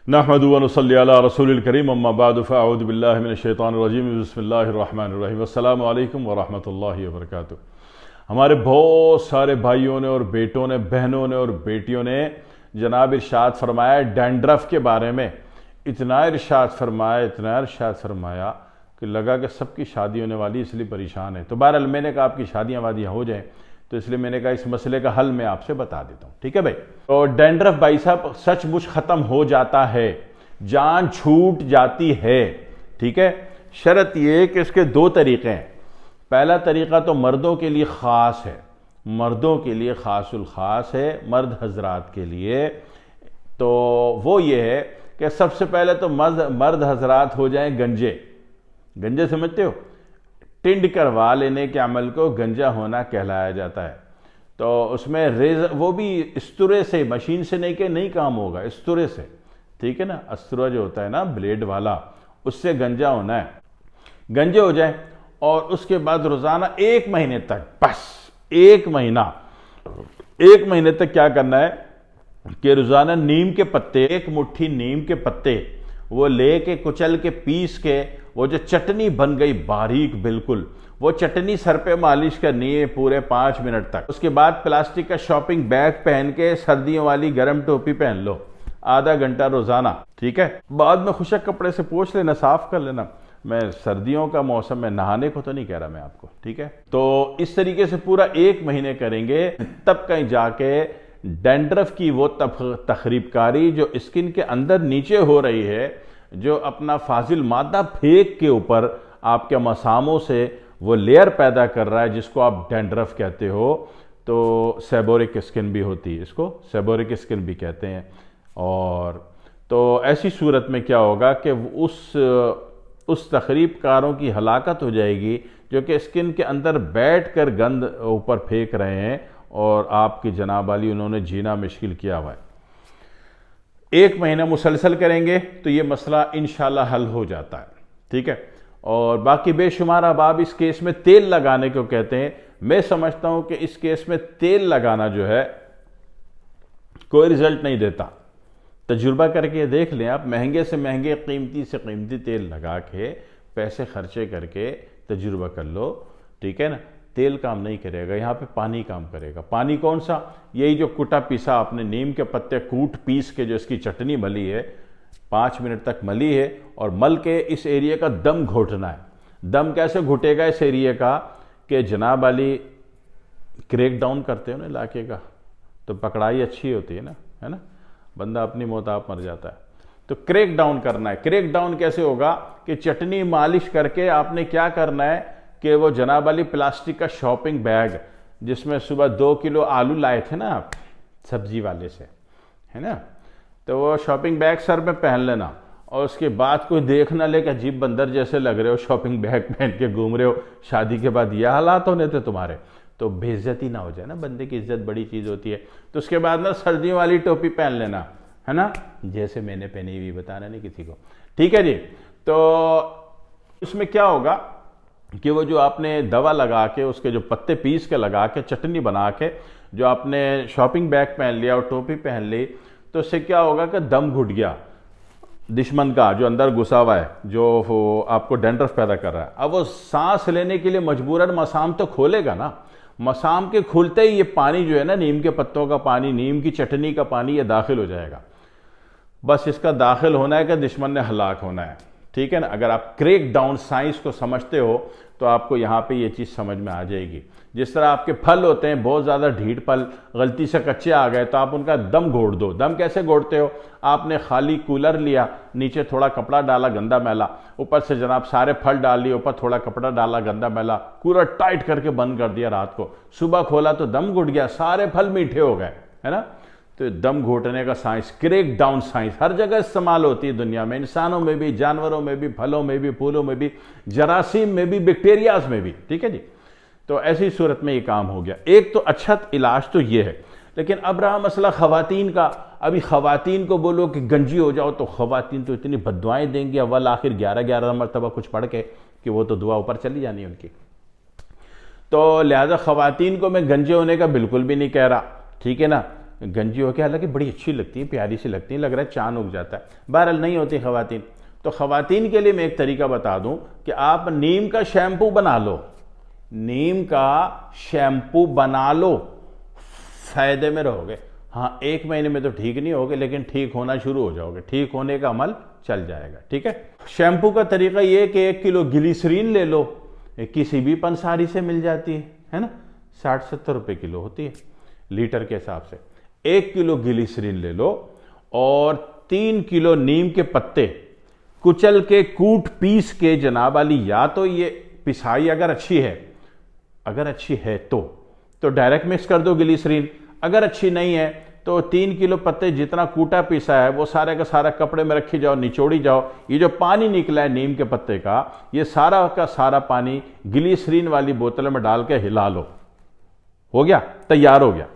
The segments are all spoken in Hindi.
नहमदु व नसल्ली अला रसूलिल करीम अम्मा बाद फ़अऊज़ु बिल्लाहि मिनश शैतानिर रजीम बिस्मिल्लाहिर रहमानिर रहीम अस्सलामु अलैकुम व रहमतुल्लाहि व बरकातुहू। हमारे बहुत सारे भाइयों ने और बेटों ने, बहनों ने और बेटियों ने जनाब इरशाद फरमाया डैंड्रफ के बारे में। इतना इरशाद फरमाया कि लगा कि सबकी शादी होने वाली, इसलिए परेशान है। तो बहरहाल मैंने कहा आपकी शादियाँ वादियाँ हो जाएँ, तो इसलिए मैंने कहा इस मसले का हल मैं आपसे बता देता हूँ। ठीक है भाई। तो डैंड्रफ भाई साहब सचमुच ख़त्म हो जाता है, जान छूट जाती है। ठीक है, शर्त ये कि इसके दो तरीक़े हैं। पहला तरीक़ा तो मर्दों के लिए ख़ास है, मर्दों के लिए ख़ासुल ख़ास है, मर्द हजरात के लिए। तो वो ये है कि सबसे पहले तो मर्द हजरात हो जाएं गंजे। गंजे समझते हो? टिंड करवा लेने के अमल को गंजा होना कहलाया जाता है। तो उसमें रेज़र, वो भी इस्तुरे से, मशीन से नहीं काम होगा, इस्तुरे से। ठीक है ना, अस्तुरा जो होता है ना ब्लेड वाला, उससे गंजा होना है। गंजे हो जाए और उसके बाद रोज़ाना 1 महीने तक, बस 1 महीने तक क्या करना है कि रोज़ाना नीम के पत्ते, 1 मुट्ठी नीम के पत्ते वो लेके कुचल के पीस के, वो जो चटनी बन गई बारीक बिल्कुल, वो चटनी सर पे मालिश करनी है पूरे 5 मिनट तक। उसके बाद प्लास्टिक का शॉपिंग बैग पहन के सर्दियों वाली गर्म टोपी पहन लो, आधा घंटा रोजाना। ठीक है, बाद में खुशक कपड़े से पोंछ लेना, साफ कर लेना। मैं सर्दियों का मौसम में नहाने को तो नहीं कह रहा मैं आपको। ठीक है, तो इस तरीके से पूरा 1 महीने करेंगे, तब कहीं जाके डैंड्रफ की वो तखरीबकारी जो स्किन के अंदर नीचे हो रही है, जो अपना फाजिल मादा फेंक के ऊपर आपके मसामों से वो लेयर पैदा कर रहा है, जिसको आप डैंड्रफ कहते हो, तो सेबोरिक स्किन भी होती है, इसको सेबोरिक स्किन भी कहते हैं। और तो ऐसी सूरत में क्या होगा कि उस तखरीबकारों की हलाकत हो जाएगी जो कि स्किन के अंदर बैठ कर गंद ऊपर फेंक रहे हैं, और आपकी जनाब वाली उन्होंने जीना मुश्किल किया हुआ है। 1 महीना मुसलसल करेंगे तो ये मसला इंशाल्लाह हल हो जाता है। ठीक है, और बाकी बेशुमार अहबाब इस केस में तेल लगाने को कहते हैं। मैं समझता हूं कि इस केस में तेल लगाना जो है कोई रिजल्ट नहीं देता। तजुर्बा करके देख लें आप, महंगे से महंगे, कीमती से कीमती तेल लगा के, पैसे खर्चे करके तजुर्बा कर लो। ठीक है ना, तेल काम नहीं करेगा, यहाँ पे पानी काम करेगा। पानी कौन सा? यही जो कुटा पीसा आपने नीम के पत्ते कूट पीस के जो इसकी चटनी मली है, 5 मिनट तक मली है, और मल के इस एरिया का दम घोटना है। दम कैसे घुटेगा इस एरिया का कि जनाब वाली क्रैक डाउन करते हो ना इलाके का, तो पकड़ाई अच्छी होती है ना, बंदा अपनी मौत आप मर जाता है। तो क्रैक डाउन करना है। क्रैक डाउन कैसे होगा कि चटनी मालिश करके आपने क्या करना है कि वो जनाब वाली प्लास्टिक का शॉपिंग बैग, जिसमें सुबह 2 किलो आलू लाए थे ना आप सब्जी वाले से, है ना, तो वो शॉपिंग बैग सर में पहन लेना, और उसके बाद कोई देख ना ले कि अजीब बंदर जैसे लग रहे हो, शॉपिंग बैग पहन के घूम रहे हो, शादी के बाद यह हालात होने थे तुम्हारे, तो बेइज्जती ना हो जाए ना, बंदे की इज्जत बड़ी चीज़ होती है। तो उसके बाद ना सर्दियों वाली टोपी पहन लेना, है ना, जैसे मैंने पहनी हुई, बताना नहीं किसी को। ठीक है जी। तो उसमें क्या होगा कि वो जो आपने दवा लगा के, उसके जो पत्ते पीस के लगा के, चटनी बना के, जो आपने शॉपिंग बैग पहन लिया और टोपी पहन ली, तो उससे क्या होगा कि दम घुट गया दुश्मन का जो अंदर घुसा हुआ है, जो वो आपको डैंड्रफ पैदा कर रहा है। अब वो सांस लेने के लिए मजबूरन मसाम तो खोलेगा ना, मसाम के खुलते ही ये पानी जो है ना, नीम के पत्तों का पानी, नीम की चटनी का पानी, ये दाखिल हो जाएगा। बस इसका दाखिल होना है कि दुश्मन ने हलाक होना है। ठीक है ना, अगर आप क्रैक डाउन साइंस को समझते हो तो आपको यहाँ पे ये चीज़ समझ में आ जाएगी। जिस तरह आपके फल होते हैं, बहुत ज़्यादा ढीठ फल, गलती से कच्चे आ गए तो आप उनका दम घोट दो। दम कैसे घोटते हो? आपने खाली कूलर लिया, नीचे थोड़ा कपड़ा डाला गंदा मैला, ऊपर से जनाब सारे फल डाल लिए, ऊपर थोड़ा कपड़ा डाला गंदा मैला, कूलर टाइट करके बंद कर दिया रात को, सुबह खोला तो दम घुट गया, सारे फल मीठे हो गए, है ना। तो दम घोटने का साइंस, क्रैक डाउन साइंस हर जगह इस्तेमाल होती है दुनिया में, इंसानों में भी, जानवरों में भी, फलों में भी, फूलों में भी, जरासीम में भी, बैक्टीरियाज में भी। ठीक है जी। तो ऐसी सूरत में ये काम हो गया। एक तो अच्छा इलाज तो ये है, लेकिन अब रहा मसला खवातीन का। अभी खवातीन को बोलो कि गंजी हो जाओ, तो खवातीन तो इतनी बद्दुआएं देंगी अव्वल आखिर 11-11 मरतबा कुछ पढ़ के कि वो तो दुआ ऊपर चली जानी उनकी। तो लिहाजा खवातीन को मैं गंजे होने का बिल्कुल भी नहीं कह रहा। ठीक है ना, गंजी होकर, हालांकि बड़ी अच्छी लगती है, प्यारी सी लगती है, लग रहा है चांद उग जाता है। बहरहाल नहीं होती ख़वातीन। तो ख़वातीन के लिए मैं एक तरीका बता दूं कि आप नीम का शैम्पू बना लो, नीम का शैम्पू बना लो, फ़ायदे में रहोगे। हाँ, 1 महीने में तो ठीक नहीं होगे, लेकिन ठीक होना शुरू हो जाओगे, ठीक होने का अमल चल जाएगा। ठीक है। शैम्पू का तरीका ये कि 1 किलो ग्लिसरीन ले लो, किसी भी पंसारी से मिल जाती है ना, 60-70 रुपए किलो होती है लीटर के हिसाब से। 1 किलो ग्लिसरीन ले लो और 3 किलो नीम के पत्ते कुचल के कूट पीस के जनाब वाली, या तो ये पिसाई अगर अच्छी है तो डायरेक्ट मिक्स कर दो ग्लिसरीन। अगर अच्छी नहीं है तो 3 किलो पत्ते जितना कूटा पीसा है वो सारे का सारा कपड़े में रखी जाओ, निचोड़ी जाओ। ये जो पानी निकला है नीम के पत्ते का, ये सारा का सारा पानी ग्लिसरीन वाली बोतल में डाल के हिला लो, हो गया, तैयार हो गया।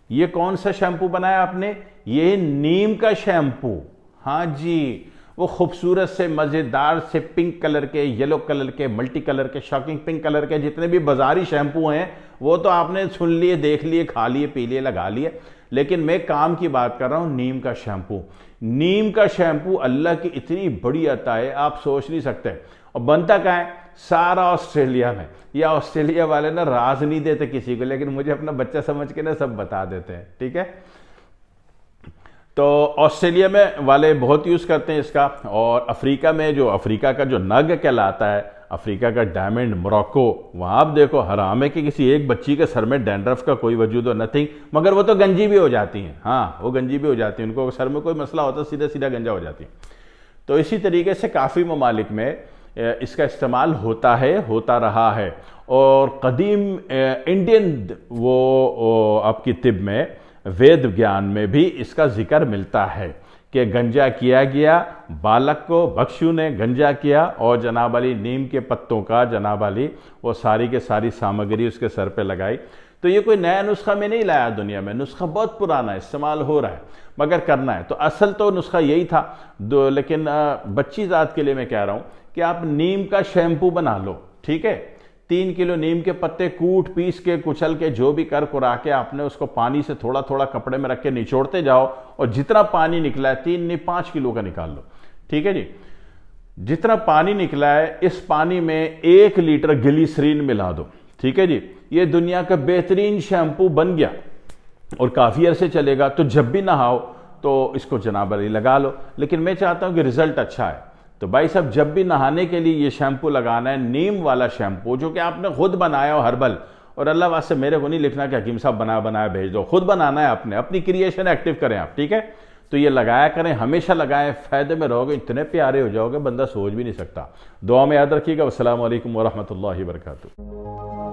ये कौन सा शैम्पू बनाया आपने? ये नीम का शैम्पू। हाँ जी, वो खूबसूरत से मज़ेदार से पिंक कलर के, येलो कलर के, मल्टी कलर के, शॉकिंग पिंक कलर के जितने भी बाजारी शैम्पू हैं वो तो आपने सुन लिए, देख लिए, खा लिए, पी लिए, लगा लिए। लेकिन मैं काम की बात कर रहा हूं, नीम का शैम्पू। नीम का शैम्पू अल्लाह की इतनी बड़ी अता है, आप सोच नहीं सकते। और बनता कहाँ है? सारा ऑस्ट्रेलिया में। या ऑस्ट्रेलिया वाले ना राज नहीं देते किसी को, लेकिन मुझे अपना बच्चा समझ के ना सब बता देते हैं। ठीक है। तो ऑस्ट्रेलिया में वाले बहुत यूज़ करते हैं इसका। और अफ्रीका में, जो अफ्रीका का जो नग कहलाता है, अफ्रीका का डायमंड, मोरक्को, वहाँ आप देखो हराम है कि किसी एक बच्ची के सर में डैंड्रफ का कोई वजूद हो, नथिंग, मगर वो तो गंजी भी हो जाती हैं। हाँ, वो गंजी भी हो जाती हैं, उनको सर में कोई मसला होता है सीधा सीधा गंजा हो जाती है। तो इसी तरीके से काफ़ी ममालिक में इसका इस्तेमाल होता है, होता रहा है। और कदीम इंडियन वो आपकी तिब में, वेद ज्ञान में भी इसका जिक्र मिलता है कि गंजा किया गया, बालक को बख्शू ने गंजा किया और जनाब अली नीम के पत्तों का जनाब अली वो सारी के सारी सामग्री उसके सर पे लगाई। तो ये कोई नया नुस्खा में नहीं लाया दुनिया में, नुस्खा बहुत पुराना है, इस्तेमाल हो रहा है, मगर करना है तो असल तो नुस्खा यही था। लेकिन बच्ची ज़ात के लिए मैं कह रहा हूँ कि आप नीम का शैम्पू बना लो। ठीक है। 3 किलो नीम के पत्ते कूट पीस के कुचल के जो भी कर कुरा के आपने उसको पानी से थोड़ा थोड़ा कपड़े में रख के निचोड़ते जाओ, और जितना पानी निकला है, 3 नहीं 5 किलो का निकाल लो। ठीक है जी। जितना पानी निकला है इस पानी में 1 लीटर ग्लिसरीन मिला दो। ठीक है जी। ये दुनिया का बेहतरीन शैम्पू बन गया और काफ़ी अरसे चलेगा। तो जब भी नहाओ तो इसको जनाब अली लगा लो। लेकिन मैं चाहता हूँ कि रिजल्ट अच्छा है, तो भाई साहब जब भी नहाने के लिए ये शैम्पू लगाना है, नीम वाला शैम्पू जो कि आपने खुद बनाया हो हर्बल, और अल्लाह वास्ते मेरे को नहीं लिखना कि हकीम साहब बनाया भेज दो, खुद बनाना है आपने, अपनी क्रिएशन एक्टिव करें आप। ठीक है। तो ये लगाया करें, हमेशा लगाएं, फ़ायदे में रहोगे, इतने प्यारे हो जाओगे बंदा सोच भी नहीं सकता। दुआ में याद रखिएगा। अस्सलाम वालेकुम व रहमतुल्लाहि व बरकातुहू।